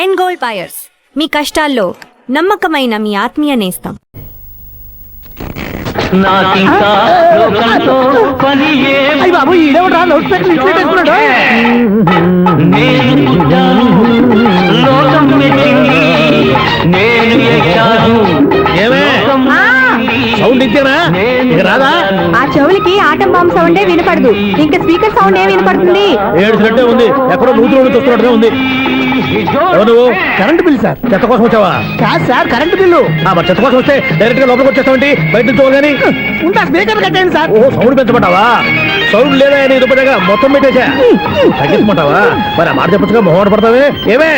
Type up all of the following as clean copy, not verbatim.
And gold buyers, మీ కష్టాల్లో నమ్మకమైన మీ ఆత్మీయ నేస్తం. ఆ చెవులకి ఆటం బాంబు సౌండే వినపడదు, ఇంకా స్పీకర్ సౌండ్ ఏ వినపడుతుంది? ఏడుసినట్టే ఉంది, ఎక్కడో నూతులు చూస్తున్నట్టుగా ఉంది. ఎవరు? Current bill sir. చెత్త కోసం వచ్చావా? కాదు సార్, కరెంట్ బిల్లు. మరి చెత్త కోసం వస్తే డైరెక్ట్ గా లోపలికి వచ్చేస్తామండి, బయట నుంచి కానీ ఉంటా. స్పీకర్ కట్టేయండి సార్. ఓ సౌండ్ పెంచమంటావా? సౌండ్ లేదా దుబ్బగా మొత్తం పెట్టేసా. తగ్గించమంటావా? మరి ఆ మాట చెప్పచ్చుగా, మొహం పడతావే. ఏమే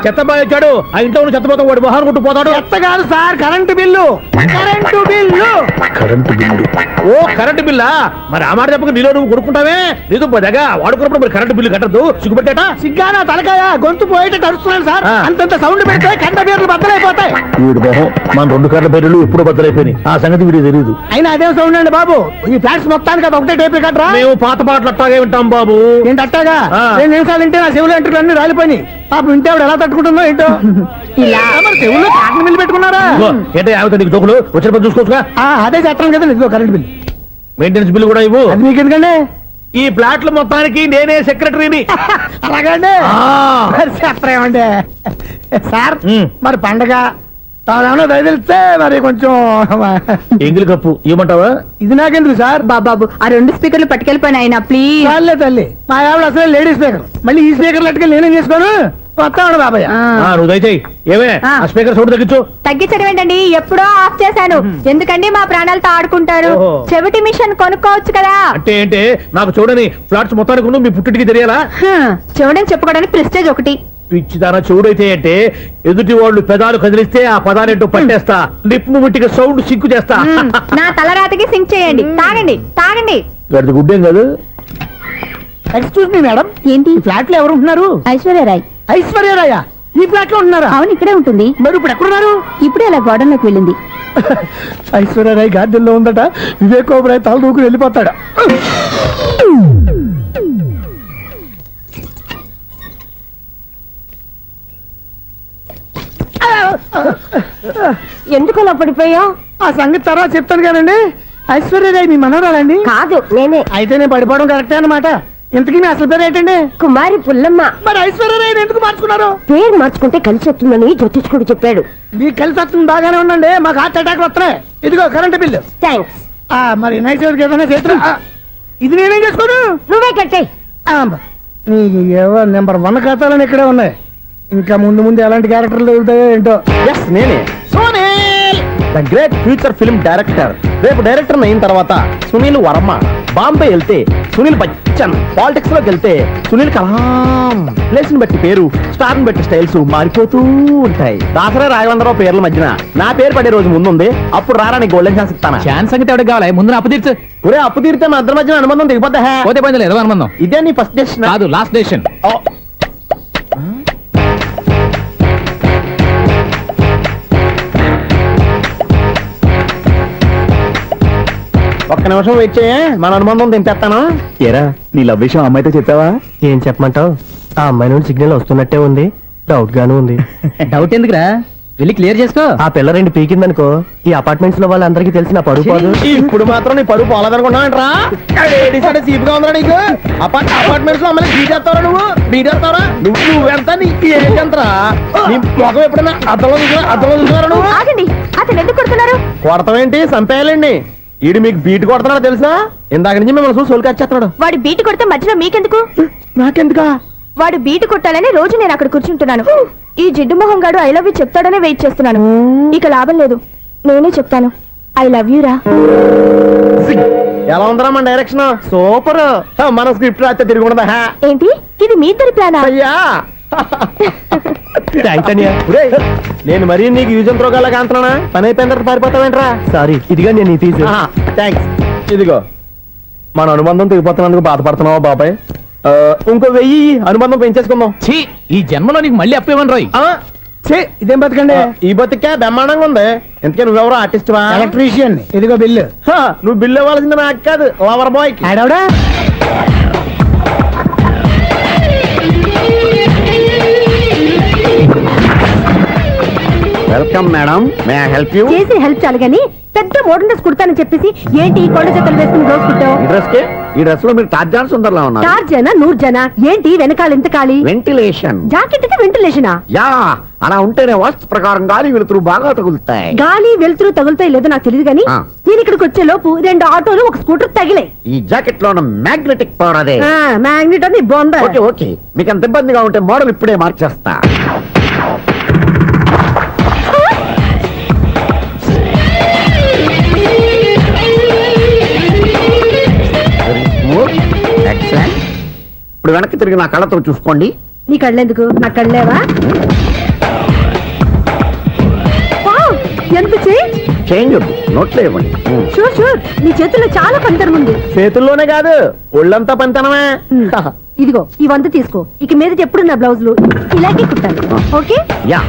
చెత్త బాగా వచ్చాడు, ఆ ఇంట్లో ఉన్న చెత్త పోతాం, వాడు మొహాన్ని కొట్టు పోతాడు. చెత్త కాదు sir, current bill. Current bill. Current bill. ఓ కరెంటు బిల్లా? మరి ఆ మాట చెప్పక నీలో నువ్వు కొడుకుంటావే. నీతో పోదాగా వాడుకున్నప్పుడు మరి కరెంటు బిల్లు కట్టద్దు. సిగ్గుపెట్టేట సిగ్గానా తలకాయ గొంతు పోయేటట్టు అరుస్తున్నాను సార్. అంతంత సౌండ్ పెడితే కంట బీర్లు బద్దలైపోతాయి. వీడు మొహం, మన 2 కర్ల బీర్లు ఇప్పుడు బద్దలైపోయినాయి. ఆ సంగతి వీడికి తెలియదు. అయినా అదే సౌండ్ అండి బాబు. ఈ ఫ్లాట్స్ మొత్తానికి అది ఒకటే టైప్ కట్టరా? మేము పాత పాటలు అట్టాగే వింటాం బాబు. ఏంటి అట్టాగా? 2 నిమిషాలు వింటే నా చెవులు ఎంటర్ అన్ని రాలిపోయినాయి. పాపం వింటే ఆవిడ ఎలా తట్టుకుంటుందో ఏంటో. ఇలా మరి చెవుల్లో కాటన్ బిల్లు పెట్టుకున్నారా? ఏంటో యావత నీకు దోకులు వచ్చిన పని చూసుకోవచ్చుగా. అదే చేస్తాను కదా. ఇదిగో కరెంట్ బిల్, మెయింటెనెన్స్ బిల్లు కూడా ఇవ్వు. అది మీకు ఎందుకండి? ఈ ప్లాట్ల మొత్తానికి నేనే సెక్రటరీని. అలాగండి. చెప్పరేమండి సార్. మరి పండగ తాను తెలిస్తే మరి కొంచెం ఎంగిలి కప్పు ఇవ్వమంటావా? ఇది నాకెందుకు సార్? బాబాబు, ఆ 2 స్పీకర్లు పట్టుకెళ్ళిపోయిన ఆయన ప్లీజ్. చాలే తల్లి, మా ఆవిడ అసలు లేడీ స్పీకర్, మళ్ళీ ఈ స్పీకర్లు అట్టుకెళ్ళి నేనేం చేసుకోను. వస్తాడు బాబాయ్. నువ్వు దయచేయి. ఏమే ఆ స్పీకర్ సౌండ్ తగ్గించు. తగ్గించడం ఏంటండి, ఎప్పుడో ఆఫ్ చేశాను. ఎందుకండి మా ప్రాణాలతో ఆడుకుంటారు? చెవిటి మిషన్ కొనుక్కోవచ్చు కదా. అంటే ఏంటే నాకు చూడని ఫ్లాట్స్ మొత్తానికి మీ పుట్టింటికి తెలియాలా? చెవుడని చెప్పుకోవడానికి ప్రెస్టేజ్ ఒకటి. పిచ్చిదాన చెవుడైతే అంటే ఎదుటి వాళ్ళు పెదాలు కదిలిస్తే ఆ పదాలేంటో పట్టేస్తా. లిప్ ముట్టికి సౌండ్ సింకు చేస్తా. నా తలరాతకి సింక్ చేయండి. తాగండి తాగండి. గడిది గుడ్డేం కాదు. ఎక్స్క్యూజ్ మీ మేడం, ఏంటి ఫ్లాట్ లో ఎవరు ఉంటున్నారు? ఐశ్వర్యరాయ్. ఐశ్వర్యరాయ ఈ ఫ్లాట్ లో ఉంటున్నారా? అవును, ఇక్కడే ఉంటుంది. మరి ఇప్పుడు ఎక్కడున్నారు? ఇప్పుడే అలా గార్డెన్ లోకి వెళ్ళింది. ఐశ్వర్యరాయ్ గార్డెన్ లో ఉందట. వివేక్ ఓబరాయ్ తల దూకుని వెళ్ళిపోతాడా? ఎందుకు అలా పడిపోయా? ఆ సంగతి తర్వాత చెప్తాను కానండి. ఐశ్వర్యరాయ్ మీ మనవరాలండి? కాదు, నేనే. అయితే నేను పడిపోవడం కరెక్టే అన్నమాట. ఇంతకీ మీ అసలు పేరు ఏంటండి? కుమారి పుల్లమ్మ. మరి ఐశ్వర్యరాయ్ ఎందుకు మార్చుకున్నారు? పేరు మార్చుకుంటే కలిసి వస్తుందని జ్యోతిష్కుడు చెప్పాడు. మీకు కలిసి వస్తుంది, బాగానే ఉండండి. మాకు హార్ట్ అటాక్ వస్తున్నాయి. ఇదిగో కరెంట్ బిల్లు. థ్యాంక్స్. మరి నైట్ ఏదైనా చేతులు ఇది నేనేం చేసుకోను. నువ్వే కట్టే. నెంబర్ 1 ఖాతాలని ఇక్కడే ఉన్నాయి. ఇంకా ముందు ముందు ఎలాంటి క్యారెక్టర్లు దొరుకుతాయో ఏంటో. నేనే the great future film director. రేపు డైరెక్టర్ అయిన తర్వాత సునీల్ వర్మ. బాంబే వెళ్తే సునీల్ బచ్చన్. పాలిటిక్స్ లోకి వెళ్తే సునీల్ కలాం. ప్లేస్ ని బట్టి పేరు, స్టార్ ని బట్టి స్టైల్స్ మారిపోతూ ఉంటాయి. దాసరా రాఘవేంద్రరావు పేర్ల మధ్యన నా పేరు పడే రోజు ముందుంది. అప్పుడు రారా నీకు గోల్డెన్ ఛాన్స్ ఇస్తాను. ఛాన్స్ సంగతి ఎవరికి కావాలి? ముందు అప్పు తీర్చు. ఒరే అప్పు తీరితే మా ఇద్దరి మధ్యన అనుబంధం దిగిపోతా. పోతే పోయింది లేదు అనుబంధం. ఇదే నీ ఫస్ట్ డెసిషన్ కాదు, లాస్ట్ డెసిషన్. ఒక్క నిమిషం వెయిట్ చేయ, మన అనుబంధం తెంపేస్తాను. ఏరా నీ లవ్ విషయం అమ్మాయితో చెప్పావా? ఏం చెప్పమంటావు? ఆ అమ్మాయి నుండి సిగ్నల్ వస్తున్నట్టే ఉంది, డౌట్ గాను ఉంది. డౌట్ ఎందుకురా, వెళ్ళి క్లియర్ చేసుకో. ఆ పిల్ల 2 పీకిందనుకో, ఈ అపార్ట్మెంట్స్ లో వాళ్ళందరికీ తెలిసిన పరువు పోదు. ఇప్పుడు మాత్రం నీ పరువు పోలేదనుకున్నావంటరా? సీపుగా ఉందా నీకు? అపార్ట్మెంట్స్ లో అమ్మాయి బీటేస్తావరా? బీటేస్తావరా? నువ్వెంత నీకు ఏంటంతరా? నీ మొఖం ఎప్పుడైనా అద్దంలో చూసారా నువ్వు? ఆగండి, అతను ఎందుకు కొడుతున్నారు? కొడతావేంటి? చంపేయాలండి. ఈడు మీకు బీట్ కొడుతున్నాడు తెలుసా? ఇందాక నుంచి మిమ్మల్ని చూసి సోల్కొచ్చేస్తున్నాడు. వాడు బీటు కొడితే మధ్యలో మీకెందుకు? నాకెందుకా? వాడు బీటు కొట్టాలని రోజు నేను అక్కడ కూర్చుంటున్నాను. ఈ జిడ్డు మొహం గాడు ఐ లవ్ యూ చెప్తాడనే వెయిట్ చేస్తున్నాను. ఇక లాభం లేదు, నేనే చెప్తాను. ఐ లవ్ యూ రా. ఎలా ఉందరా మన డైరెక్షన్? సూపర్. మన స్క్రిప్ట్ రాస్తే తిరిగి ఉండదా? ఏంటి ఇది మీ ఇద్దరి ప్లానా? అయ్యా నేను మరీ నీకు యూజ్ త్రోగాలా కాంటున్నా. పని అయిపోయిన తర్వాత పారిపోతావేంట్రా? సారీ, ఇదిగా నేను తీసు. థ్యాంక్స్. ఇదిగో మన అనుబంధం తెగిపోతున్నందుకు బాధపడుతున్నావా బాబాయ్? ఇంకో 1000 అనుబంధం పెంచేసుకుందాం. ఈ జన్మలో నీకు మళ్ళీ అప్పు ఇవ్వను రోయ్. ఇదేం బతకండి? ఈ బతికే బ్రహ్మాండంగా ఉంది. ఎందుకే నువ్వెవరో ఆర్టిస్ట్ వా? ఎలక్ట్రీషియన్. ఇదిగో బిల్లు. నువ్వు బిల్లు ఇవ్వాల్సింది నాకు కాదు, లవర్ బాయ్. ఆడవడా? Welcome madam, may I help you? చేసి హెల్ప్ చాలు గాని పెద్ద మోడల్ డ్రెస్ కుడతానని చెప్పేసి ఏంటి ఈ కొండ జతలు వేసుకుని రోజు కుట్టావు? ఈ డ్రెస్ లో మీరు టార్జాన్ సుందర్లా ఉన్నారు. టార్జనా నూర్జనా ఏంటి వెనకాల ఎంత ఖాళీ? వెంటిలేషన్. జాకెట్ కి వెంటిలేషనా? యా, అలా ఉంటేనే వాస్తు ప్రకారం గాలి వెలుతురు బాగా తగులుతాయి. గాలి వెలుతురు తగులుతాయి లేదో నాకు తెలియదు గాని ఆ. నేను ఇక్కడికి వచ్చే లోపు 2 ఆటోలు ఒక స్కూటర్ తగిలే. ఈ జాకెట్ లో ఉన్న మ్యాగ్నెటిక్ పవర్ అదే. మ్యాగ్నెట్ అని బొంద. ఓకే ఓకే, మీకు అంత ఇబ్బందిగా ఉంటే మోడల్ ఇప్పుడే మార్చేస్తా. ఎక్సలెంట్. ఇప్పుడు వెనక్కి తిరిగి నా కళ్ళతో చూసుకోండి. నీ కళ్ళెందుకు? నా కళ్ళేవా? వావ్, ఎంత చేంజ్. చేంజ్ వద్దు, నోట్లో ఇవ్వండి. షూర్ షూర్, నీ చేతుల్లో చాలా పంతరం ఉంది. చేతుల్లోనే కాదు, ఒళ్ళంతా పంతనమే. ఇదిగో ఈ 100 తీసుకో. ఇక మీద ఎప్పుడు నా బ్లౌజులు ఇలాగే కుట్టాను. ఓకే? యా,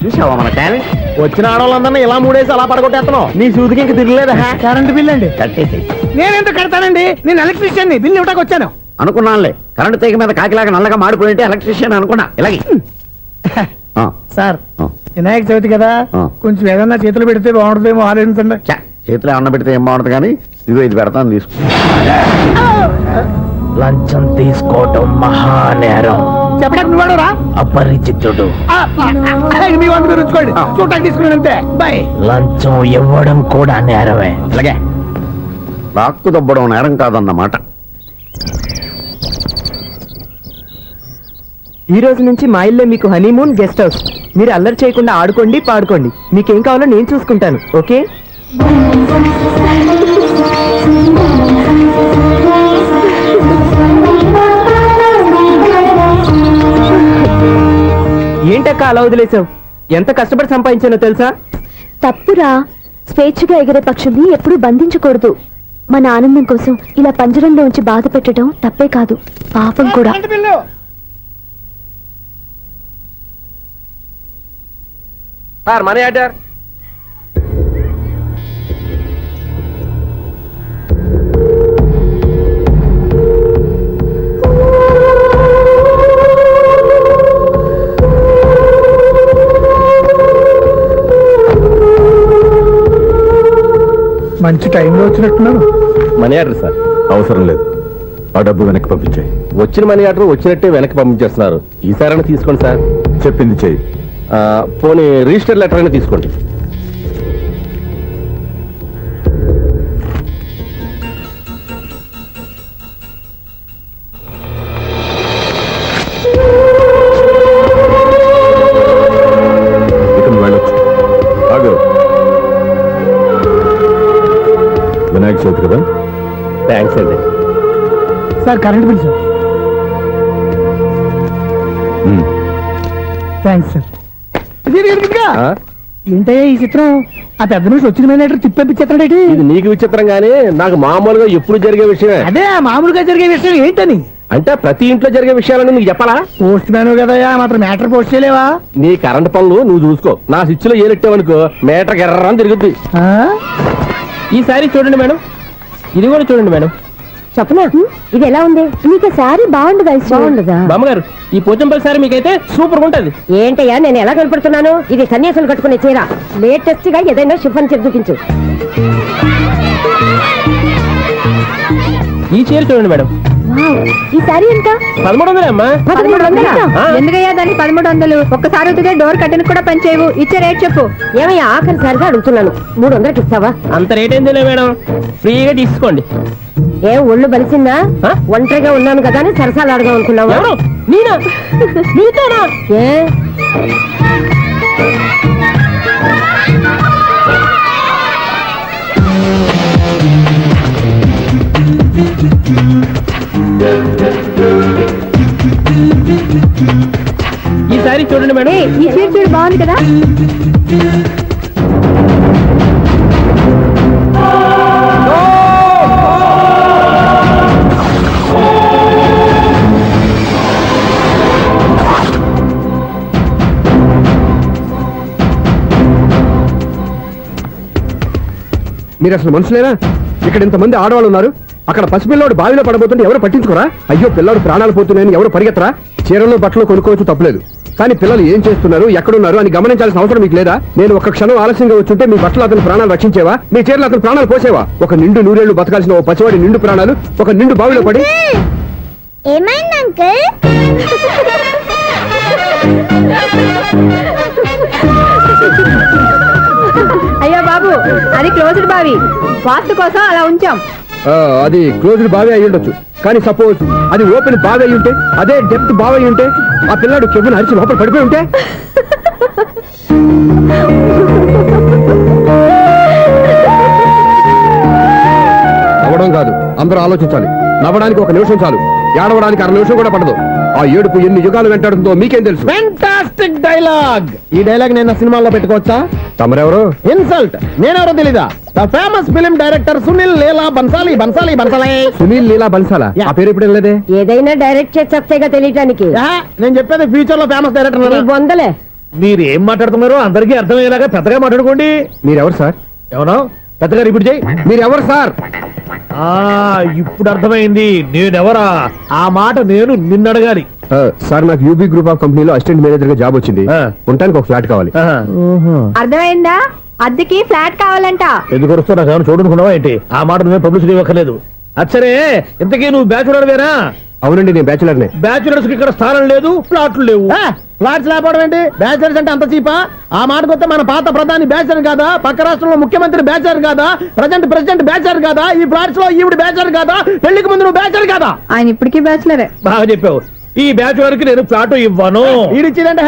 చూసావా మన టాలెంట్? వచ్చిన ఆడవాళ్ళందరినీ ఇలా మూడేసి అలా పడగొట్టేస్తున్నావు. నీ సూదికి ఇంక తిరగలేదా? కరెంట్ బిల్ అండి. కట్టేసి. నేనేంటో కడతానండి, నేను ఎలక్ట్రీషియన్ బిల్ ఇవ్వడానికి వచ్చాను. అనుకున్నానులే, కరెంట్ తీగ మీద కాకిలాగా నల్లగా మాడిపోయింటే ఎలక్ట్రీషియన్ అనుకున్నా. ఇలాగే సార్, ఆ. వినాయక చవితి కదా, ఆ. కొంచెం ఏదన్నా చేతులు పెడితే బాగుంటుందేమో ఆలోచించండి. ఛ, చేతిలో అన్న పెడితే ఏం బాగుంటుంది కానీ ఇదిగో ఇది పెడతాను, తీసుకో. లంచం తీసుకోవటం మహానేరం. చెప్పడానికి నువ్వాడరా? అపరిచితుడు. మీ వంద మీరు ఉంచుకోండి, చూడటానికి తీసుకున్నాను అంతే. బాయ్. లంచం ఇవ్వడం కూడా నేరమే. అలాగే రాక్కు దబ్బడం నేరం కాదన్నమాట. ఈ రోజు నుంచి మా ఇల్లే మీకు హనీమూన్ గెస్ట్ హౌస్. మీరు అల్లరి చేయకుండా ఆడుకోండి, పాడుకోండి. మీకేం కావాలో నేను చూసుకుంటాను. ఓకే? ఏంటక్క అలా వదిలేసావు? ఎంత కష్టపడి సంపాదించానో తెలుసా? తప్పురా. స్వేచ్ఛగా ఎగిరే పక్షుల్ని ఎప్పుడూ బంధించకూడదు. మన ఆనందం కోసం ఇలా పంజరంలో ఉంచి బాధ పెట్టడం తప్పే కాదు, పాపం కూడా. Current bill. Sir, money order. మంచి టైంలో వచ్చినట్టున్నారు. Money order sir. అవసరం లేదు, ఆ డబ్బు వెనక్కి పంపించాయి. వచ్చిన మనీ ఆర్డర్ వచ్చినట్టే వెనక్కి పంపించేస్తున్నారు. ఈసారైనా తీసుకోండి సార్. చెప్పింది చెయ్యి. పోనీ రిజిస్టర్ లెటర్ అయినా తీసుకోండి. ఇక నువ్వు వెళ్ళొచ్చు. ఆగు. వినాయక చవితి కదా. థ్యాంక్స్ అండి. Sir, current bill sir. Thanks sir. ఏంటయ్యా ఈ చిత్రం? ఆ పెద్ద నుంచి వచ్చిన మేనేటర్ తిప్పించేస్తాడేటి? ఇది నీకు విచిత్రం గానీ నాకు మామూలుగా ఎప్పుడు జరిగే విషయమే. అదే మామూలుగా జరిగే విషయం ఏంటని? అంటే ప్రతి ఇంట్లో జరిగే విషయాలని నీకు చెప్పాలా? పోస్ట్ మ్యాన్ కదయ్యా, మాత్రం మ్యాటర్ పోస్ట్ చేయలేవా? నీ కరెంట్ పనులు నువ్వు చూసుకో. నా స్విచ్ లో ఏలెట్టావనుకో మీటర్ ఎర్రని తిరుగుద్ది. ఆ? ఈసారి చూడండి మేడం, ఇది కూడా చూడండి మేడం. చెప్పనా? ఇది ఎలా ఉంది? నీకు శారీ బాగుండదా? బాగుండదా? బామ్మగారు, ఈ పోచంపల్లి సారీ మీకైతే సూపర్ ఉంటుంది. ఏంటయ్యా నేను ఎలా కనపడుతున్నాను? ఇది సన్యాసులు కట్టుకునే చీర. లేటెస్ట్ గా ఏదైనా షిఫన్ చెప్పి చూపించు. ఈ చీర చూడండి మేడం. ఈ శారీ ఎంత? 1300 అమ్మా. 1300? ఆ. ఎందుకయ్యా దాన్ని 1300? ఒక్కసారి వద్దుగా డోర్ కట్టను కూడా పనిచేయవు. ఇచ్చే రేట్ చెప్పు. ఏమయ్యా ఆఖరిసారిగా అడుగుతున్నాను, 300కి ఇస్తావా? అంత రేట్ ఏందిలే మేడం, ఫ్రీగా తీసుకోండి. ఏం ఒళ్ళు బలిసిందా? ఆ? ఒంటరిగా ఉన్నాను కదా అని సరసాలు అడగా అనుకున్నావా? ఎవరు? నేనా? నీతోనా? ఏ ఈ సారీ చూడండి మేడం. ఈ చీర చూడు, బాగుంది కదా? మీరు అసలు మనుషులేనా? ఇక్కడ ఇంతమంది ఆడవాళ్ళు ఉన్నారు. అక్కడ పసిపిల్లాడు బావిలో పడబోతుంటే ఎవరు పట్టించుకోరా? అయ్యో పిల్లాడు ప్రాణాలు పోతున్నాయని ఎవరు పరిగెత్తరా? చీరలు బట్టలు కొనుక్కోవచ్చు, తప్పలేదు. కానీ పిల్లలు ఏం చేస్తున్నారు ఎక్కడున్నారు అని గమనించాల్సిన అవసరం మీకు లేదా? నేను ఒక్క క్షణం ఆలస్యంగా వచ్చుంటే మీ బట్టలు అతని ప్రాణాలు రక్షించేవా? మీ చీరలు అతని ప్రాణాలు పోసేవా? ఒక నిండు నూరేళ్లు బతకాల్సిన ఓ పసివాడి నిండు ప్రాణాలు ఒక నిండు బావిలో పడి ఏమైంది అంకుల్? అయ్యో బాబు, అది క్లోజ్డ్ బావి, వాస్తు కోసం అలా ఉంచాం. అది క్లోజ్డ్ బావి అయి ఉండొచ్చు, కానీ సపోజ్ అది ఓపెన్ బావి అయి ఉంటే, అదే డెప్త్ బావి అయి ఉంటే, ఆ పిల్లాడు కెవ్వును అరిచి లోపల పడిపోయి ఉంటే నవ్వడం కాదు, అందరూ ఆలోచించాలి. నవ్వడానికి ఒక నిమిషం చాలు, ఏడవడానికి అర నిమిషం కూడా పడదు. ఆ ఏడుపు ఎన్ని యుగాలు వెంటాడుతుందో మీకేం తెలుసు? Fantastic dialogue. ఈ డైలాగ్ నేను సినిమాలో పెట్టుకోవచ్చా? తమరెవరు? ఇన్సల్ట్. నేనెవరో తెలీదా? The famous film director Sunil Leela Bhansali. Sunil Leela బన్సాలా? ఆ పేరు ఇప్పుడు లేదే. ఏదైనా డైరెక్ట్ చేసేగా తెలియటానికి. నేను చెప్పేది ఫ్యూచర్ లో ఫేమస్ డైరెక్టర్. బొందలే. మీరు ఏం మాట్లాడుతున్నారో అందరికీ అర్థమయ్యేలాగా పెద్దగా మాట్లాడుకోండి. మీరెవరు సార్? ఎవరో పెద్దగా రిపీట్ చేయి. మీరెవరు సార్? ఇప్పుడు అర్థమైంది నేనెవరా. ఆ మాట నేను నిన్ను అడగాలి. సార్, నాకు యూబీ గ్రూప్ ఆఫ్ కంపెనీలో అసిస్టెంట్ మేనేజర్ గా జాబ్ వచ్చింది. ఉండడానికి ఒక ఫ్లాట్ కావాలి. అర్థమైందా? అద్దెకి ఫ్లాట్ కావాలంట. ఎందుకు వస్తావు? నాకు చూడనుకున్నావా ఏంటి? ఆ మాట నువ్వే పబ్లిసిటీ ఇవ్వక్కర్లేదు. అచ్చరే, ఇంతకీ నువ్వు బ్యాచులర్ వేరా? అవునండి, నేను బ్యాచులర్ నే. బ్యాచులర్స్ కి ఇక్కడ స్థానం లేదు, ఫ్లాట్లు లేవు. ఫ్లాట్స్ లేకపోవడం ఏంటి? బ్యాచలర్స్ అంటే అంత చీపా? ఆ మాటకొస్తే మన పాత ప్రధాని బ్యాచలర్ కాదా? పక్క రాష్ట్రంలో ముఖ్యమంత్రి బ్యాచలర్ కాదా? ప్రెసిడెంట్ బ్యాచలర్ కాదా? ఈ ఫ్లాట్స్ లో ఈవిడ బ్యాచలర్ కాదా? పెళ్లికి ముందు నువ్వు బ్యాచలర్ కాదా? ఆయన ఇప్పటికీ బ్యాచులరే. బాగా చెప్పావు. ఈ బ్యాచులర్ కి నేను ఫ్లాట్ ఇవ్వను. ఈడిచ్చిందంటే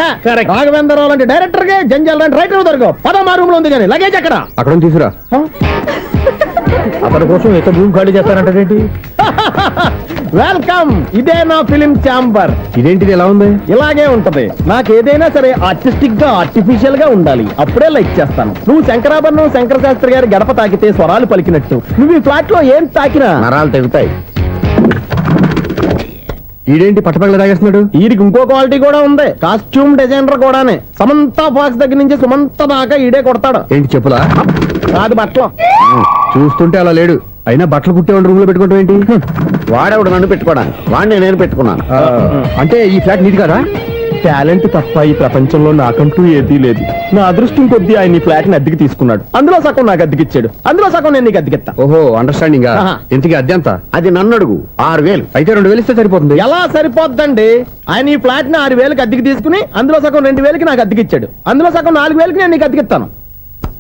రాఘవేంద్రరావు లాంటి డైరెక్టర్ కి జంజల్ లాంటి రైటర్ దొరకవు. పదమా రూమ్ లో ఉంది కానీ లగేజ్ అక్కడ తీసుకురా. అతని కోసం ఎంత రూమ్ ఖాళీ చేస్తానంటే వెల్కమ్. ఇదే నా ఫిలిం ఛాంబర్. ఇదేంటిది ఎలా ఉంది? ఇలాగే ఉంటది. నాకు ఏదైనా సరే ఆర్టిస్టిక్ గా ఆర్టిఫిషియల్ గా ఉండాలి, అప్పుడే లైక్ చేస్తాను. నువ్వు శంకరాభరణం శంకర శాస్త్రి గారి గడప తాకితే స్వరాలు పలికినట్టు నువ్వు ఈ ఫ్లాట్ లో ఏం తాకినా నరాలు తెగుతాయి. ఈడేంటి పట్టపగల తాగేస్తున్నాడు? వీడికి ఇంకో క్వాలిటీ కూడా ఉంది. కాస్ట్యూమ్ డిజైనర్ కూడానే. సమంత ఫాక్స్ దగ్గర నుంచి సుమంత దాకా ఈడే కొడతాడు. ఏంటి చెప్పులా? కాదు, బట్టలు. చూస్తుంటే అలా లేడు. అయినా బట్టలు కుట్టేవాడు రూమ్ లో పెట్టుకుంటాం ఏంటి? వాడేవాడు నన్ను పెట్టుకోవడానికి, వాడిని నేను పెట్టుకున్నాను. అంటే ఈ ఫ్లాట్ నీది కదా? టాలెంట్ తప్ప ఈ ప్రపంచంలో నాకంటూ ఏదీ లేదు. నా అదృష్టం కొద్దీ ఆయన ఈ ఫ్లాట్ ని అద్దెకి తీసుకున్నాడు. అందులో సగం నాకు అద్దెకిచ్చాడు, అందులో సగం నేను నీకు అద్దెకిస్తా. ఓహో, అండర్స్టాండింగ్. ఇంతకీ అద్దె ఎంత? అది నన్ను అడుగు. 6,000. అయితే 2,000 ఇస్తే సరిపోతుంది. ఎలా సరిపోద్దండి? ఆయన ఈ ఫ్లాట్ ని 6,000కి అద్దెకి తీసుకుని అందులో సగం 2,000కి నాకు అద్దెకిచ్చాడు, అందులో సగం 4,000కి నేను నీకు అద్దెకిస్తాను.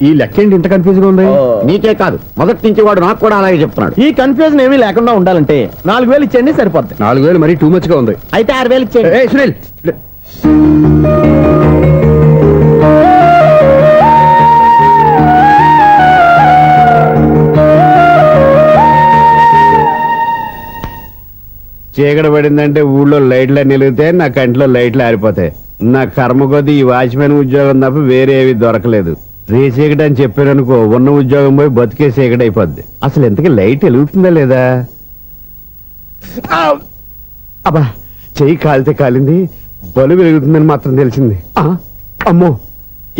ఈ లెక్క ఏంటి ఇంత కన్ఫ్యూజ్ గా ఉంది? నీకే కాదు, మొదటి నుంచి వాడు నాకు కూడా అలాగే చెప్తున్నాడు. ఈ కన్ఫ్యూజన్ ఏమీ లేకుండా ఉండాలంటే 4,000 ఇచ్చేయండి, సరిపోద్ది. 4,000 మరీ టూ మచ్ గా ఉంది. అయితే 6,000 ఇచ్చేయండి. ఏయ్ సునీల్, చీకటి పడిందంటే ఊళ్ళో లైట్లు నిలిగితే నా కంట్లో లైట్లు ఆరిపోతాయి. నా కర్మ కొద్దీ ఈ వాచ్మెన్ ఉద్యోగం తప్ప వేరే ఏవి దొరకలేదు. రే చీకటి అని చెప్పారనుకో, ఉన్న ఉద్యోగం పోయి బతికే చీకటి అయిపోద్ది. అసలు ఎంతకీ లైట్ వెలుగుతుందా లేదా? అబ్బా, చెయ్యి కాలితే కాలింది, బలుబు వెలుగుతుందని మాత్రం తెలిసింది. అమ్మో,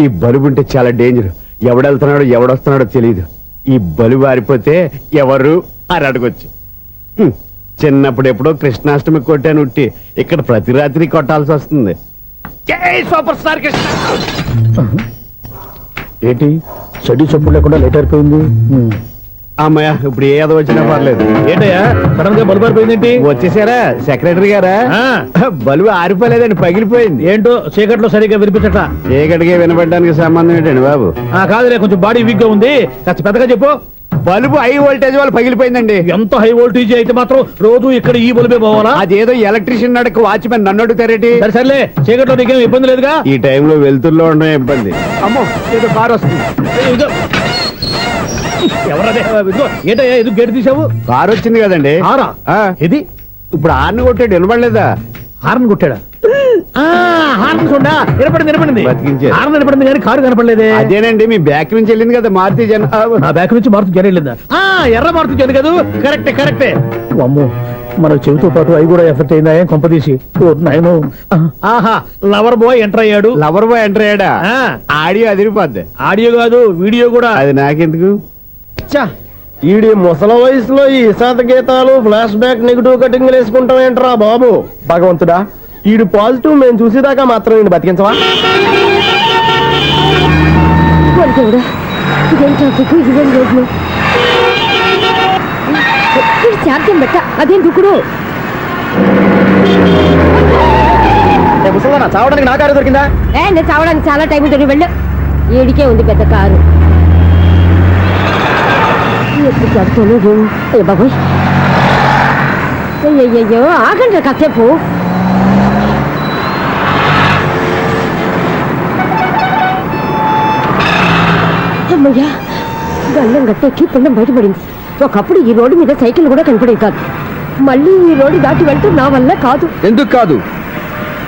ఈ బలుబు ఉంటే చాలా డేంజర్. ఎవడెళ్తున్నాడో ఎవడొస్తున్నాడో తెలియదు. ఈ బలుబు ఆరిపోతే ఎవరు అని అడగొచ్చు. చిన్నప్పుడు ఎప్పుడో కృష్ణాష్టమి కొట్టాను ఉట్టి, ఇక్కడ ప్రతి రాత్రి కొట్టాల్సి వస్తుంది. జై సూపర్ స్టార్ కృష్ణ. ఏంటి చెడు చెప్పుడు లేకుండా లేట్ అయిపోయింది? అమ్మయ్య, ఇప్పుడు ఏదో వచ్చినా పర్లేదు. ఏంటయ్యా సడన్ గా బల్బు అయిపోయింది? వచ్చేసారా సెక్రటరీ గారా? బలుబు ఆరిపోలేదండి, పగిలిపోయింది. ఏంటో చీకట్లో సరిగ్గా వినిపించట. చీకటికే వినపడడానికి సంబంధం ఏంటండి బాబు? కాదులే, కొంచెం బాడీ వీక్ గా ఉంది, కాస్త పెద్దగా చెప్పు. బల్బు హై వోల్టేజ్ వాళ్ళు పగిలిపోయిందండి. ఎంత హై వోల్టేజ్ అయితే మాత్రం రోజు ఇక్కడ ఈ బల్బే పోవాలా? అదేదో ఎలక్ట్రీషియన్ నడక వాచ్మెన్ నన్ను అడుగుతారేటి? సర్లే, చీకట్లో నీకేం ఇబ్బంది లేదుగా? ఈ టైంలో వెళ్తుల్లో ఉండడం ఇబ్బంది. అమ్మో, ఏదో కారు వస్తుంది. ఎవరదే? ఏంటయ్యా ఎందుకు గేటు తీసావు? కారు వచ్చింది కదండి. ఇది ఇప్పుడు హార్న్ కొట్టాడు, వినపడలేదా? హార్న్ కొట్టాడా? హార్న్ చూడా వినపడింది. బతికించారు. హార్న్ వినపడింది కానీ కారు కనపడలేదే. అదేనండి, మీ బ్యాక్ నుంచి వెళ్ళింది కదా మారుతి జన. నా బ్యాక్ నుంచి మారుతి జన వెళ్ళిందా? ఎర్ర మారుతి జన కదా? కరెక్టే. అమ్మో, మన చెవితో పాటు అవి కూడా ఎఫెక్ట్ అయిందా? ఏం కొంపదీసి నాయను. ఆహా, లవర్ బాయ్ ఎంటర్ అయ్యాడు. లవర్ బాయ్ ఎంటర్ అయ్యాడా? ఆడియో అదిరిపోద్ది. ఆడియో కాదు, వీడియో కూడా. అది నాకెందుకు? ఈడి ముసల వయసులో ఈ ఇసాత గీతాలు, ఫ్లాష్ బ్యాక్, నెగిటివ్ కటింగ్ వేసుకుంటాం ఏంట్రా బాబు? భగవంతుడా, ఈడు పాజిటివ్ మేము చూసేదాకా మాత్రం నేను బతికించవా? ఇదేం ట్రాఫిక్, ఇదేం రోడ్లు, శాంతం బెట్ట, అదేం దుక్కుడు. ముసల్దానా చావడానికి నా కారు దొరికిందా? నేను చావడానికి చాలా టైం ఉంటుంది, వెళ్ళు. ఏడికే ఉంది పెద్ద కారు. ఎప్పుడు చదువుకోలేదు. ఏ బాబోయ్, అయ్యయ్యో ఆగండి కాసేపు. అమ్మయ్యా, గల్లం గట్టెక్కి పిండం బయటపడింది. ఒకప్పుడు ఈ రోడ్డు మీద సైకిల్ కూడా కనపడేది కాదు. మళ్ళీ ఈ రోడ్డు దాటి వెళ్తూ నా వల్ల కాదు. ఎందుకు కాదు?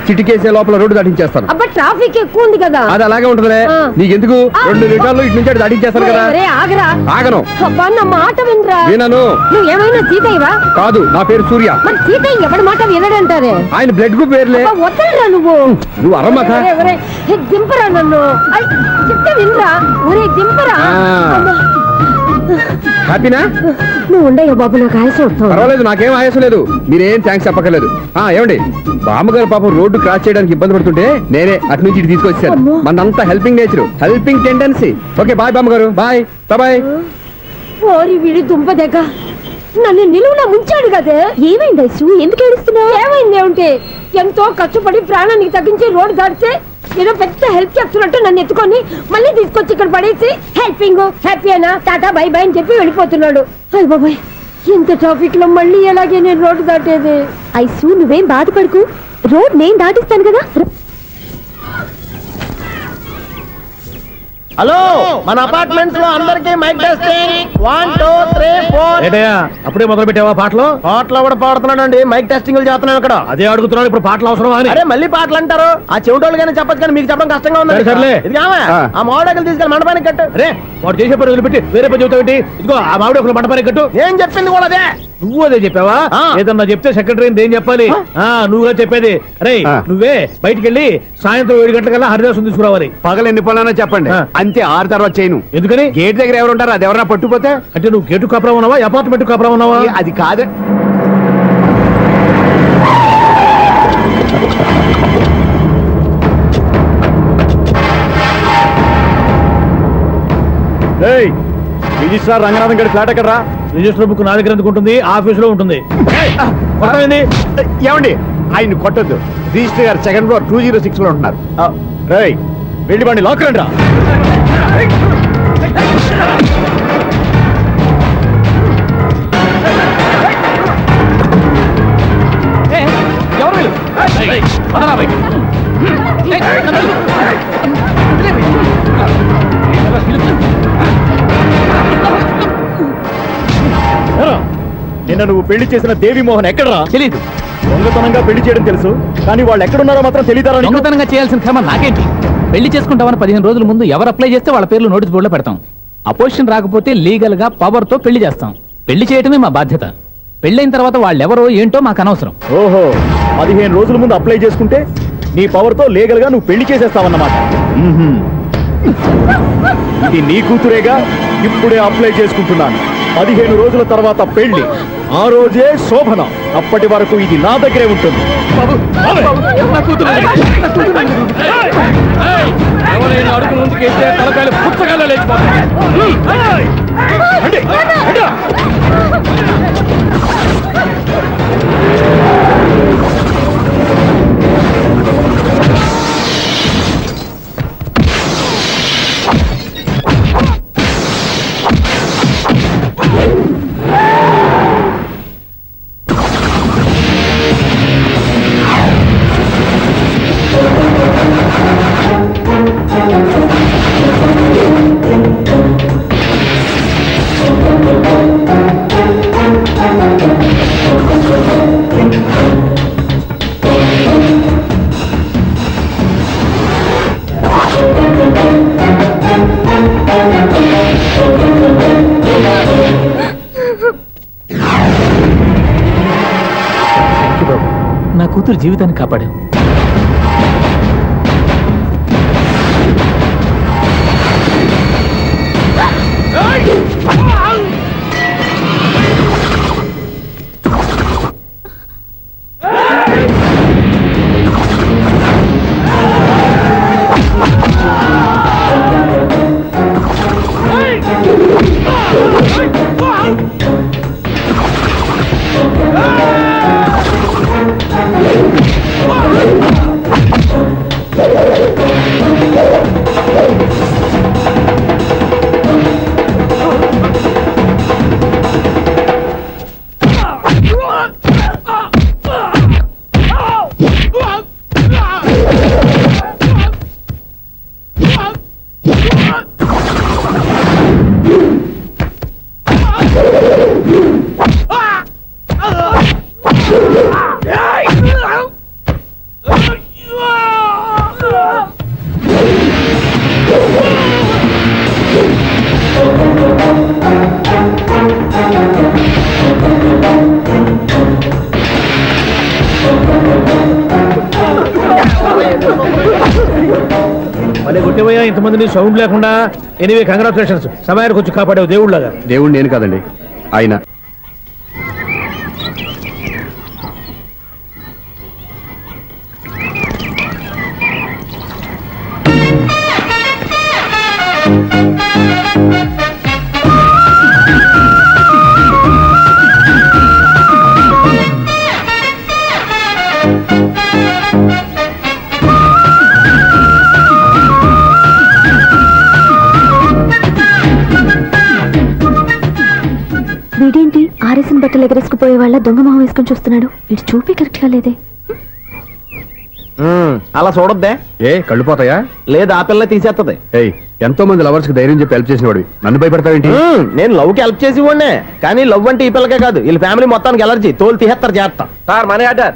చిటికేసే లోపల రోడ్డు దాటించేస్తాను. అబ్బా ట్రాఫిక్ ఎక్కువ ఉంది కదా. అది అలాగే ఉంటుందిలే. నీకెందుకు? 2 నిమిషాల్లో ఇటు నుంచి దాటించేస్తాను కదా. ఒరే, ఆగరా. ఆగను. అబ్బా నా మాట వినరా. వినను. నువ్వు ఏమైనా సీతయ్యవా? కాదు, నా పేరు సూర్య. మరి సీతయ్య ఎవడి మాట వినడంటారే? ఆయన బ్లడ్ గ్రూప్ పేర్లే. వద్దరా నువ్వు. నువ్వు అరమ్మక. దింపరా నన్ను. చెప్తే వినరా. ఒరే దింపరా. హ్యాపీనా? నువ్వు ఉండయ్యా బాబు, నాకు ఆయాసం వస్తుంది. పర్వాలేదు, నాకేం ఆయాసం లేదు. మీరేం థ్యాంక్స్ చెప్పక్కర్లేదు. ఏమండి, బామ్మగారు పాపం రోడ్డు క్రాస్ చేయడానికి ఇబ్బంది పడుతుంటే నేనే అటు నుంచి ఇటు తీసుకొచ్చాను. మనంతా helping nature, helping tendency. Okay bye బామ్మగారు, బాయ్ బాయ్. ఓరి వీడి దుంప దగ్గ నన్ను నిలువున ముంచాడు కదే. ఏమైంది ఐసు, ఎందుకు ఏడుస్తున్నావు? ఏమైంది ఏమిటి? ఎంతో కష్టపడి ప్రాణానికి తగ్గించి రోడ్డు దాటితే ఏదో పెద్ద హెల్ప్ చేస్తున్నట్టు నన్ను ఎత్తుకొని మళ్ళీ తీసుకొచ్చి ఇక్కడ పడేసి హెల్పింగ్ హ్యాపీ అయినా టాటా బై బై అని చెప్పి వెళ్ళిపోతున్నాడు. అయ్య బాబాయ్, ఇంత ట్రాఫిక్ లో మళ్ళీ ఎలాగే నేను రోడ్డు దాటేది? ఐసు నువ్వేం బాధపడకు, రోడ్ నేను దాటిస్తాను కదా. హలో, మన అపార్ట్మెంట్స్ లో అందరికి మైక్ టెస్టింగ్. 1 2 3 4. ఏంటయ్యా అప్పుడే మొదలు పెట్టావా పాటలు? పాటలు కూడా పాడుతున్నాడు అండి. మైక్ టెస్టింగ్ చేస్తున్నాను ఇక్కడ. అదే అడుగుతున్నాడు, ఇప్పుడు పాటలు అవసరమా అని. అరే మళ్ళీ పాటలు అంటారు. ఆ చెవిటోళ్ళు కానీ చెప్పచ్చు, కానీ మీకు చెప్పడం కష్టంగా ఉంది. సర్లే. ఇది ఆ మామిడాకులు తీసుకెళ్ళి మండపానికి కట్టు. అరే వాడు చేసే పని వదిలిపెట్టి వేరే పని చెబుతావేంటి? ఇదిగో ఆ మామిడి ఒకరు మంటపానికి కట్టు. నేను చెప్పింది కూడా అదే. నువ్వు అదే చెప్పావా? ఏదన్నా చెప్తే సెక్రటరీ ఏం చెప్పాలి? నువ్వుగా చెప్పేది. అరే నువ్వే బయటికి వెళ్ళి సాయంత్రం 7 గంటలకల్లా హరిదాసం తీసుకురావాలి. పగలు ఎన్ని పనులన్నా చెప్పండి, అంతే. 6 తర్వాత చేయను. ఎందుకని? గేట్ దగ్గర ఎవరు ఉంటారు? అది ఎవరన్నా పట్టుకుపోతే? అంటే నువ్వు గేటు కాపురం ఉన్నావా, అపార్ట్మెంట్ కాపురం ఉన్నావా? అది కాదు. రిజిస్ట్రార్ రంగనాథన్ గారి ఫ్లాట్ ఎక్కడరా? రిజిస్టర్ బుక్ నా దగ్గర ఎందుకు ఉంటుంది? ఆఫీస్ లో ఉంటుంది. ఏమండి, ఆయన కొట్టద్దు. రిజిస్టర్ గారు 2nd floor 206 లో ఉంటున్నారు. వెళ్ళి బండి లాక్ రండి రా. ఎవరు వీళ్ళు? పదరా బయటికి. నిన్న నువ్వు పెళ్లి చేసిన దేవి మోహన్ ఎక్కడరా? తెలీదు. దొంగతనంగా పెళ్లి చేయడం తెలుసు, కానీ వాళ్ళు ఎక్కడున్నారో మాత్రం తెలియదారా? దొంగతనంగా చేయాల్సిన క్రమ నాకేంటి? పెళ్లి చేసుకుంటామని 15 రోజుల ముందు ఎవరు అప్లై చేస్తే వాళ్ళ పేర్లు నోటీస్ బోర్డులో పెడతాం. అపోజిషన్ రాకపోతే లీగల్ గా పవర్ తో పెళ్లి చేస్తాం. పెళ్లి చేయటమే మా బాధ్యత. పెళ్ళైన తర్వాత వాళ్ళెవరో ఏంటో మాకు అనవసరం. ఓహో, 15 రోజుల ముందు అప్లై చేసుకుంటే నీ పవర్ తో లీగల్ గా నువ్వు పెళ్లి చేసేస్తావన్నమాట. ఇది నీ కూతురేగా, ఇప్పుడే అప్లై చేసుకుంటున్నాను. 15 రోజుల తర్వాత పెళ్లి, ఆ రోజే శోభన. అప్పటి వరకు ఇది నా దగ్గరే ఉంటుంది. ఎవరైనా అడుగు ముందుకేస్తే తలకాయలు పుచ్చకాయలు లేచిపోతాయి. నా కూతురు జీవితాన్ని కాపాడు. మళ్ళీ కొట్టిపోయా ఇంతమందిని సౌండ్ లేకుండా. ఎనీవే కంగ్రాచులేషన్స్, సమయానికి వచ్చి కాపాడావు దేవుళ్ళగా. దేవుడు నేను కాదండి, ఆయన. వీడేంటి ఆర్ఎస్ఎన్ బట్టలు ఎగరేసుకుపోయే వాళ్ళ దొంగ మొహం వేసుకొని చూస్తున్నాడు. ఇటు చూపి కరెక్ట్ గా లేదే. అలా చూడొద్దే. ఏ కళ్ళు పోతాయా? లేదు, ఆ పిల్ల తీసేస్తుంది. ఏయ్, ఎంతో మంది లవర్స్ కి ధైర్యం చెప్పి హెల్ప్ చేసిన వాడు నన్ను భయపడతావేంటి? నేను లవ్ కి హెల్ప్ చేసి ఇవ్వండి, కానీ లవ్ అంటే ఈ పిల్లకే కాదు, వీళ్ళ ఫ్యామిలీ మొత్తానికి ఎలర్జీ. తోలు తీసేస్తారు చేస్తా. Sir money order.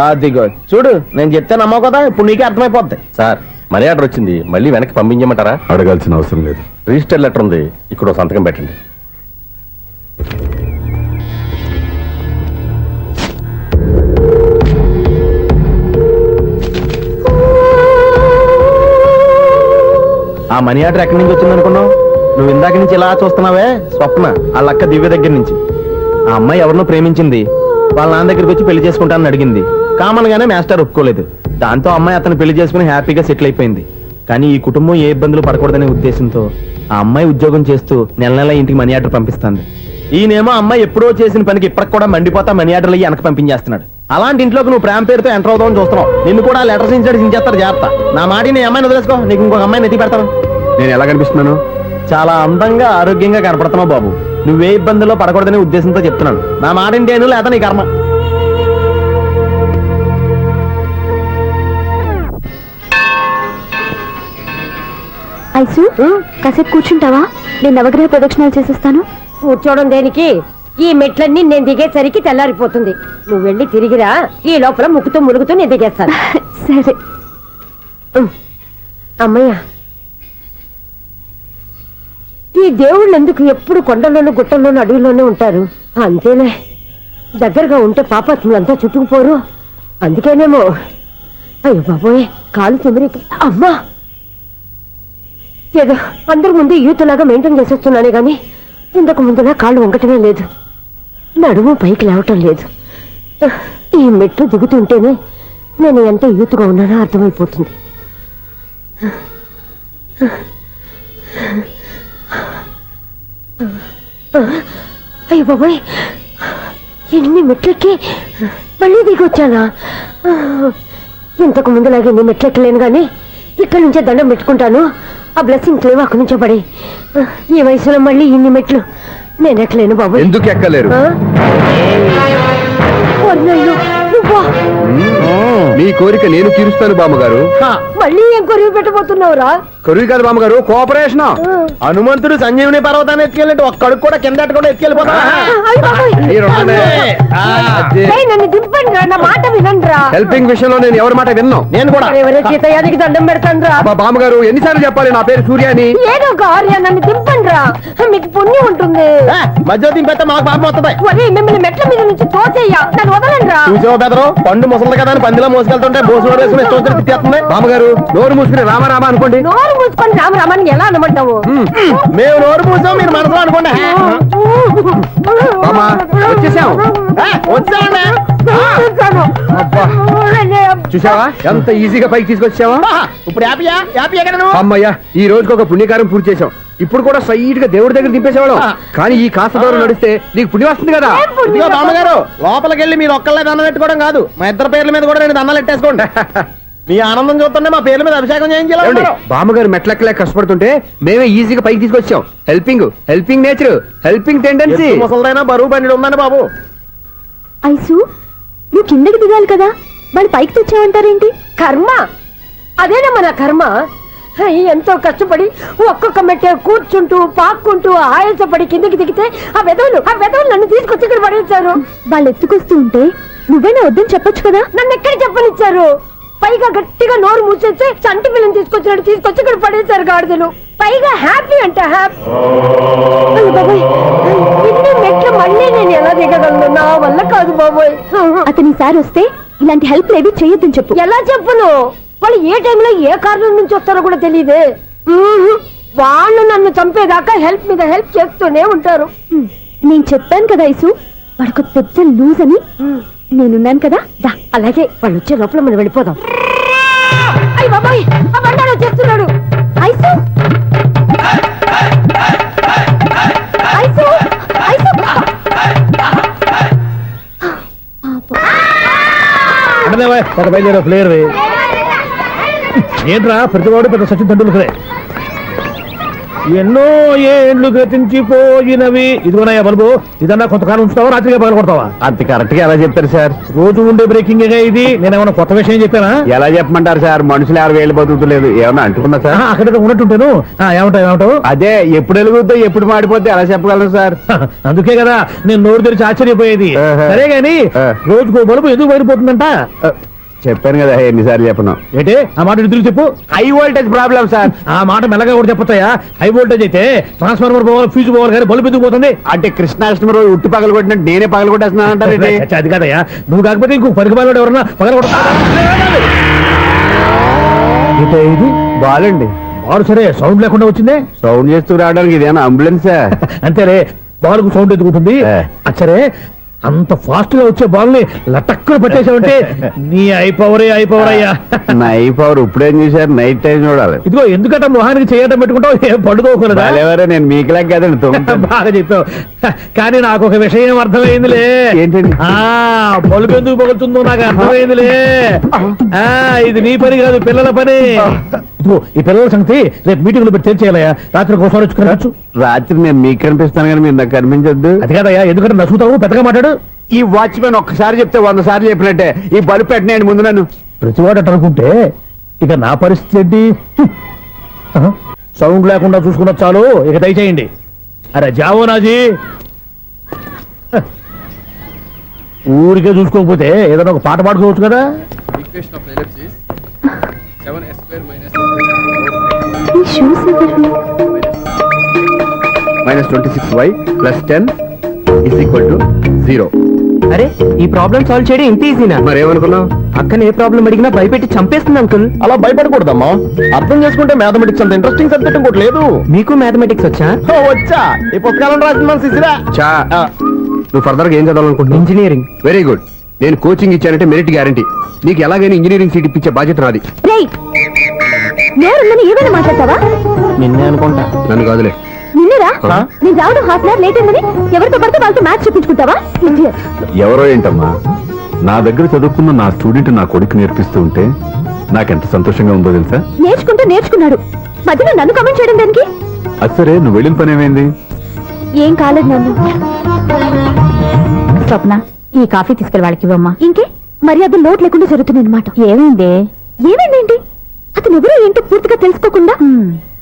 అదిగో చూడు, నేను చెప్తే నమ్మవు కదా, ఇప్పుడు నీకే అర్థమైపోద్ది. సార్ మనీ ఆర్డర్ వచ్చింది, మళ్ళీ వెనక్కి పంపించమంటారా? అడగాల్సిన అవసరం లేదు. రిజిస్టర్ లెటర్ ఉంది, ఇక్కడ ఓ సంతకం పెట్టండి. ఆ మనీ ఆర్డర్ ఎక్కడి నుంచి వచ్చింది అనుకున్నావు? నువ్వు ఇందాక నుంచి ఇలా చూస్తున్నావే, స్వప్న వాళ్ళ అక్క దివ్య దగ్గర నుంచి. ఆ అమ్మాయి ఎవరినో ప్రేమించింది, వాళ్ళ నాన్న దగ్గరికి వచ్చి పెళ్లి చేసుకుంటానని అడిగింది. కామన్ గానే మాస్టర్ ఒప్పుకోలేదు. దాంతో అమ్మాయి అతను పెళ్లి చేసుకుని హ్యాపీగా సెటిల్ అయిపోయింది. కానీ ఈ కుటుంబం ఏ ఇబ్బందులు పడకూడదనే ఉద్దేశంతో ఆ అమ్మాయి ఉద్యోగం చేస్తూ నెల నెల ఇంటికి మనీ ఆర్డర్ పంపిస్తుంది. ఈయనేమో అమ్మాయి ఎప్పుడో చేసిన పనికి ఇప్పటికి కూడా మండిపోతా మనీ ఆర్డర్లు అయ్యి వెనక పంపించేస్తున్నాడు. అలాంటి ఇంట్లోకి నువ్వు ప్రేమ పేరుతో ఎంటర్ అవుదామని చూస్తున్నావు. నిన్ను కూడా లెటర్స్ ఇచ్చేస్తారు జాగ్రత్త. నా మాట నీ అమ్మాయిని వదిలేసుకో, నీకు ఇంకొక అమ్మాయిని ఎత్తి పెడతాను. నేను ఎలా కనిపిస్తున్నాను? చాలా అందంగా ఆరోగ్యంగా కనపడుతున్నావు బాబు. నువ్వే ఇబ్బందుల్లో పడకూడదనే ఉద్దేశంతో చెప్తున్నాను. నా మాట ఇంటేను, లేదా నీ కర్మ. ఐసు, కాసేపు కూర్చుంటావా? నేను నవగ్రహ ప్రదక్షిణాలు చేసేస్తాను. కూర్చోవడం దేనికి? ఈ మెట్లన్నీ నేను దిగేసరికి తెల్లారిపోతుంది. నువ్వు వెళ్ళి తిరిగిరా, ఈ లోపల ముక్కుతూ ములుగుతూ నేను దిగేస్తాను. సరే. అమ్మయ్య, ఈ దేవుళ్ళు ఎందుకు ఎప్పుడు కొండల్లోనూ గుట్టల్లోనూ అడవిలోనే ఉంటారు? అంతేలే, దగ్గరగా ఉంటే పాపాత్ములంతా చుట్టుకుపోరు. అందుకేనేమో. అయ్యో బాబోయ్, కాలు తిమిరి. అమ్మా, ఏదో అందరి ముందు యూత్లాగా మెయింటైన్ చేసేస్తున్నానే గాని ఇంతకు ముందులా కాళ్ళు వంకటమే లేదు, నడుము పైకి లేవటం లేదు. ఈ మెట్లు దిగుతుంటేనే నేను ఎంత యూత్గా ఉన్నానో అర్థమైపోతుంది. అయ్యో బాబాయ్, ఎన్ని మెట్లెక్కి మళ్ళీ దిగొచ్చానా? ఇంతకు ముందులాగే ఎన్ని మెట్లెక్కలేను కానీ ఇక్కడి నుంచే దండం పెట్టుకుంటాను. ఆ బ్లెస్సింగ్ లేవు అక్కడి నుంచే పడి. ఈ వయసులో మళ్ళీ ఇన్ని మెట్లు నేను ఎక్కలేను బాబు. ఎందుకు ఎక్కలేరు? మీ కోరిక నేను తీరుస్తాను బామ్మగారు. మళ్ళీ ఏం కొరివి పెట్టబోతున్నావురా? కొరివి కాదు బామ్మగారు, కోఆపరేషన్. హనుమంతుడు సంజీవుని పర్వతాన్ని ఎత్తుకెళ్ళినట్టు ఒక్కడికి కూడా కింద కూడా ఎత్తుకెళ్ళిపోతా. నన్ను దింపండి రా, నా మాట వినండిరా. హెల్పింగ్ విషయంలో నేను ఎవరి మాట విన్నాను. నేను కూడా ఎవరే సీతయ్యానికి దండం పెడతాను రా. బామ్మగారు ఎన్నిసార్లు చెప్పాలి నా పేరు సూర్యాని? ఏదో ఒక ఆర్య, నన్ను దింపండి రా, మీకు పుణ్యం ఉంటుంది. మధ్య దింపేస్తే మాకు పాపం వస్తుంది. ఒరే, మిమ్మల్ని మెట్ల మీద నుంచి తోసేయ్యా, నన్ను వదలండి రా. చూసావా బెదరు, పండు ముసలి కదా అని పందిలో మోసుకెళ్తుంటే బోసు వేసుకుని ఇష్టం తిట్టేస్తుంది. బామ్మగారు నోరు మూసుకుని రామారామా అనుకోండి. నోరు మూసుకొని రామరామని ఎలా అనమంటావు? మేము నోరు మూసాం, మీరు మనసులో అనుకోండి. బామ్మా, వచ్చేసాం. వచ్చామండి. చూసావా ఎంత ఈజీగా పైకి తీసుకొచ్చావా? ఇప్పుడు హ్యాపీయా? హ్యాపీ ఎక్కడ? అమ్మయ్యా, ఈ రోజుకి ఒక పుణ్యకారం పూర్తి చేసాం. ఇప్పుడు కూడా సైట్ గా దేవుడి దగ్గర దింపేసేవాళ్ళం. కానీ ఈ కాస్త దూరం నడిస్తే నీకు పుణ్యం వస్తుంది కదా. ఇదిగో బామ్మగారు, లోపలికి వెళ్ళి మీరు ఒక్కళ్ళే దండం పెట్టుకోవడం కాదు, మా ఇద్దరు పేర్ల మీద కూడా నేను దండాలు పెట్టేసుకోండి. మీ ఆనందం చూస్తుంటే మా పేర్ల మీద అభిషేకం చేయించాలి. బామ్మగారు మెట్లెక్కలే కష్టపడుతుంటే మేమే ఈజీగా పైకి తీసుకొచ్చాం. Helping nature, helping tendency. ముసలిదైనా బరువు బండి ఉందండి బాబు. ఐసు, నువ్వు కిందకి దిగాలి కదా, వాళ్ళు పైకి తెచ్చావంటారేంటి? కర్మ అదేనమ్మా, నా కర్మ. ఎంతో కష్టపడి ఒక్కొక్క మెట్టే కూర్చుంటూ పాక్కుంటూ ఆయాసపడి కిందకి దిగితే ఆ వెధవులు నన్ను తీసుకొచ్చి ఇక్కడ పడేశారు. వాళ్ళు ఎత్తుకొస్తూ ఉంటే నువ్వేనా వద్దని చెప్పొచ్చు కదా. నన్ను ఎక్కడ చెప్పనిచ్చారు? పైగా గట్టిగా నోరు మూసేస్తే చంటి పిల్లని తీసుకొచ్చినట్టు తీసుకొచ్చి ఇక్కడ పడేశారు గాడిదలు. పైగా హ్యాపీ అంట హ్యాపీ. బాబోయ్, ఇన్ని మెట్లు మళ్ళీ నేను ఎలా దిగగలను? నా వల్ల కాదు బాబోయ్. అతని సార్ వస్తే ఇలాంటి హెల్ప్ లేవి చేయొద్దని చెప్పు. ఎలా చెప్పును? వాళ్ళు ఏ టైంలో ఏ కారణం నుంచి వస్తారో కూడా తెలియదే. వాళ్ళు నన్ను చంపేదాకా హెల్ప్ మీద హెల్ప్ చేస్తూనే ఉంటారు. నేను చెప్పాను కదా ఐసు, వాడికి పెద్ద లూజ్ అని. నేనున్నాను కదా, దా. అలాగే వాళ్ళు వచ్చే లోపల మనం వెళ్ళిపోదాం. అయ్య బాబాయ్, ఆ బండాడు వచ్చేస్తున్నాడు. ఐసు ఐసు ఐసు ఒక బయలుదేరే ప్లేయర్ ఏంట్రా ప్రతివాడు పెద్ద సచిన్ తెండూల్కరే. ఎన్నో ఏండ్లు గతించిపోయినవి. ఇదిగోనయ్యా బల్బు, ఇదన్నా కొంతకాలం ఉంచుతావా, రాత్రిగా పగల కొడతావా? అంత కరెక్ట్ గా ఎలా చెప్తారు సార్? రోజు ఉండే బ్రేకింగ్ ఇది. నేనేమన్నా కొత్త విషయం చెప్పానా? ఎలా చెప్పమంటారు సార్? మనుషులు ఎవరు వేలు బతుకుతలేదు, ఏమన్నా అంటున్నా సార్? అక్కడ ఉన్నట్టుంటాను. ఏమంటావు? అదే ఎప్పుడు వెలుగుతో ఎప్పుడు మాడిపోతే ఎలా చెప్పగలరు సార్? అందుకే కదా నేను నోరు తెరిచి ఆశ్చర్యపోయేది. సరే గాని రోజుకో బల్బు ఎందుకు బయటపోతుందంట? చెప్పాను కదా ఎన్నిసార్లు చెప్పను. ఏంటి ఆ మాట ఇద్దరు చెప్పు. High voltage problem sir. ఆ మాట మెల్లగా కూడా చెప్పొచ్చాయా? హై వోల్టేజ్ అయితే ట్రాన్స్ఫార్మర్ పోవాలి, ఫ్యూజ్ పోవాలి, కానీ బల్బు ఎందుకు పోతుంది? అంటే కృష్ణాష్టమి రోజు ఉట్టి పగలు కొట్టినట్టు నేనే పగలు కొట్టేస్తున్నాను అంటారు. అది కాదయ్యా, నువ్వు కాకపోతే ఇంకో పనికి బాలు ఎవరన్నా పగల కొడతా. ఇది బాలండి. బాలు సరే సౌండ్ లేకుండా వచ్చిందే. సౌండ్ చేస్తూ రావడానికి ఇదేనా అంబులెన్సా? అంతేలే, బాలుకు సౌండ్ ఎదుగుతుంది. సరే అంత ఫాస్ట్ గా వచ్చే బాల్ ని లటక్కున పట్టేసావంటే నీ అయిపవర్ అయ్యా. నైట్ పవర్ ఇప్పుడేం చూసారు? నైట్ టైం చూడాలి. ఇదిగో ఎందుకంటే మొహానికి చేయటం పెట్టుకుంటావు, ఏం పండుకోకూడదా? ఎవరే నేను మీకులా కదండి. బాగా చెప్పావు. కానీ నాకు ఒక విషయం అర్థమైందిలే. ఏంటండి? బల్బు ఎందుకు పగులుతుందో నాకు అర్థమైందిలే. ఇది నీ పని కాదు, పిల్లల పని. ఇదిగో ఈ పిల్లల సంగతి రేపు మీటింగ్ లో పెట్టి తెలిసేయాలయ్యా. రాత్రి ఒకసారి వచ్చుకోవచ్చు. రాత్రి నేను మీకు కనిపిస్తాను కానీ మీరు నాకు కనిపించొద్దు. అది కాదయ్యా, ఎందుకంటే నసుగుతావు, పెద్దగా మాట్లాడు. ఈ వాచ్మెన్ ఒక్కసారి చెప్తే 100 సార్లు చెప్పినట్టే. ఈ బల్బు పెట్టినాయండి ముందు నన్ను. ప్రతివాడట అనుకుంటే ఇక నా పరిస్థితి ఏంటి? సౌండ్ లేకుండా చూసుకున్న చాలు, ఇక దయచేయండి. అరే జావో నాజీ, ఊరికే చూసుకోకపోతే ఏదైనా ఒక పాట పాడుకోవచ్చు కదా. -26y + 10 = 0. అరే ఈ ప్రాబ్లం సాల్వ్ చేయడం ఇంత ఈజీనా? మరేమనుకున్నావు? అక్కనే ఏ ప్రాబ్లం అడిగినా భయపెట్టి చంపేస్తుంది అంకుల్. అలా భయపడకూడదమ్మా. అర్థం చేసుకుంటే మ్యాథమెటిక్స్ అంత ఇంట్రెస్టింగ్ సబ్జెక్ట్ ఇంకోటి లేదు. మీకు మ్యాథమెటిక్స్ వచ్చా? వచ్చా, ఈ పుస్తకాలను రాసిన మన శిశిరా. నువ్వు ఫర్దర్ గా ఏం చదవాలనుకుంటున్నావు? ఇంజనీరింగ్. Very good. నేను కోచింగ్ ఇచ్చానంటే మెరిట్ గ్యారంటీ. నీకు ఎలాగైనా ఇంజనీరింగ్ సీట్ ఇప్పించే బాధ్యత నాది. నేరుందని ఏమైనా మాట్లాడతావా? నిన్నే అనుకుంటా. నన్ను కాదులే. నిన్నరా? నేను రావడం హాఫ్ అన్ అవర్ లేట్ అయిందని ఎవరితో పడితే వాళ్ళతో మ్యాచ్ చూపించుకుంటావా? ఎవరో ఏంటమ్మా, నా దగ్గర చదువుకున్న నా స్టూడెంట్ నా కొడుకు నేర్పిస్తూ ఉంటే నాకెంత సంతోషంగా ఉందో తెలుసా? నేర్చుకున్నాడు. మధ్యలో నన్ను కమెంట్ చేయడం దానికి? అది సరే, నువ్వు వెళ్ళిన పని ఏమైంది? ఏం కాలేదు నన్ను. స్వప్న, ఈ కాఫీ తీసుకెళ్ళి వాళ్ళకి ఇవ్వమ్మా. ఇంకే మర్యాద లోటు లేకుండా జరుగుతుంది అనమాట. ఏమైందేంటి? అతను ఎవరో ఏంటో పూర్తిగా తెలుసుకోకుండా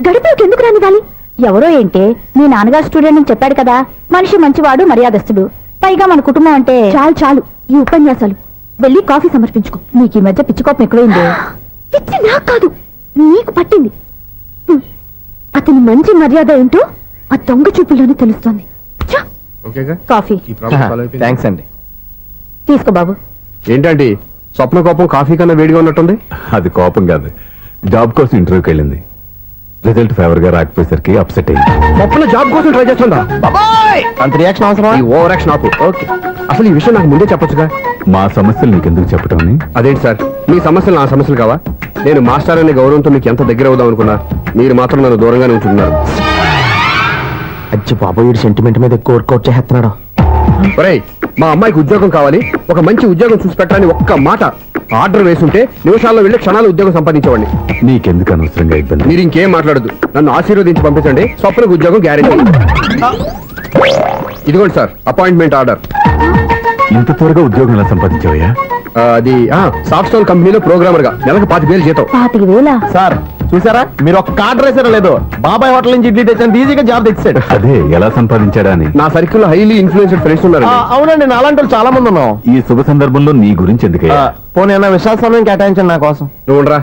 గడిపలోకి ఎందుకు రానివ్వాలి? ఎవరో ఏంటి, మీ నాన్నగారు స్టూడెంట్ అని చెప్పాడు కదా. మనిషి మంచివాడు, మర్యాదస్తుడు. పైగా మన కుటుంబం అంటే చాలు ఈ ఉపన్యాసాలు. వెళ్ళి కాఫీ సమర్పించుకో. నీకు ఈ మధ్య పిచ్చికోపం ఎక్కువైంది. పిచ్చి నాకు కాదు, నీకు పట్టింది. అతని మంచి మర్యాద ఏంటో ఆ దొంగ చూపుల్లోనే తెలుస్తోంది. కాఫీ థ్యాంక్స్ అండి. తీసుకో బాబు. ఏంటండి స్వప్న కోపం కాఫీ కన్నా వేడిగా ఉన్నట్టుంది? అది కోపం కాదు, జాబ్ కోసం ఇంటర్వ్యూకి వెళ్ళింది. రిజల్ట్ ఫేవర్ గా రాకపోయేసరికి అప్సెట్ అయింది. స్వప్న జాబ్ కోసం ట్రై చేస్తుందా? అంత రియాక్షన్ అవసరం? ఈ ఓవర్ యాక్షన్ ఆపు. ఓకే, అసలు ఈ విషయం నాకు ముందే చెప్పొచ్చుగా. మా సమస్యలు నీకెందుకు చెప్పటం అని? అదేంటి సార్, మీ సమస్యలు నా సమస్యలు కావా? నేను మాస్టర్ అనే గౌరవంతో మీకు ఎంత దగ్గర అవుదాం అనుకున్నా, మీరు మాత్రం నన్ను దూరంగానే ఉంటున్నారు. అచ్చి బాబు, సెంటిమెంట్ మీద ఎక్కువ వర్కౌట్ చేస్తున్నాడు. ఒరేయ్, మా అమ్మాయికి ఉద్యోగం కావాలి, ఒక మంచి ఉద్యోగం చూసి పెట్టాలని ఒక్క మాట ఆర్డర్ వేసుంటే నిమిషాల్లో వెళ్ళి క్షణాలు ఉద్యోగం సంపాదించేవాడిని. నీకెందుకు అనవసరంగా ఇబ్బంది? మీరు ఇంకేం మాట్లాడదు, నన్ను ఆశీర్వదించి పంపించండి. స్వప్నకు ఉద్యోగం గ్యారెంటీ. ఇదిగోండి సార్, అపాయింట్మెంట్ ఆర్డర్. ఇంత త్వరగా ఉద్యోగం ఎలా సంపాదించావయ్యా? అది సాఫ్ట్వేర్ కంపెనీలో ప్రోగ్రామర్ గా నెలకు 25,000 జీతం. 25,000? సార్ చూసారా, మీరు ఒక కార్డు రేసారా లేదు, బాబాయ్ హోటల్ నుంచి ఇడ్లీ తెచ్చాను, ఈజీగా జాబ్ తెచ్చాడు. అదే ఎలా సంపాదించాడా అని. నా సర్కిల్ లో హైలీ ఇన్ఫ్లుయెన్స్డ్ ఫ్రెండ్స్ ఉన్నారు. అవునండి, నా అలాంటి వాళ్ళు చాలా మంది ఉన్నాం. ఈ శుభ సందర్భంలో నీ గురించి ఎందుకయ్యా? పోనీ అన్న విశాల సమయం కేటాయించండి నా కోసం. నువ్వు ఉండరా.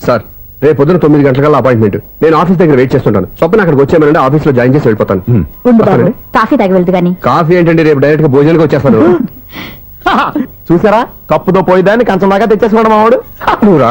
సార్, రేపు పొద్దున 9 గంటలకల్లా అపాయింట్మెంట్. నేను ఆఫీస్ దగ్గర వెయిట్ చేస్తుంటాను. స్వప్న అక్కడికి వచ్చేయమనండి, ఆఫీస్ లో జాయిన్ చేసి వెళ్ళిపోతాను. ఉండు బాబు, కాఫీ తాగి వెళ్తు గాని. కాఫీ ఏంటండి, రేపు డైరెక్ట్ గా భోజనానికి వచ్చేస్తాను. చూసారా, కప్పుతో పోయిదాన్ని కంచం దాకా తెచ్చేసుకోవడం మావాడు. నువ్వు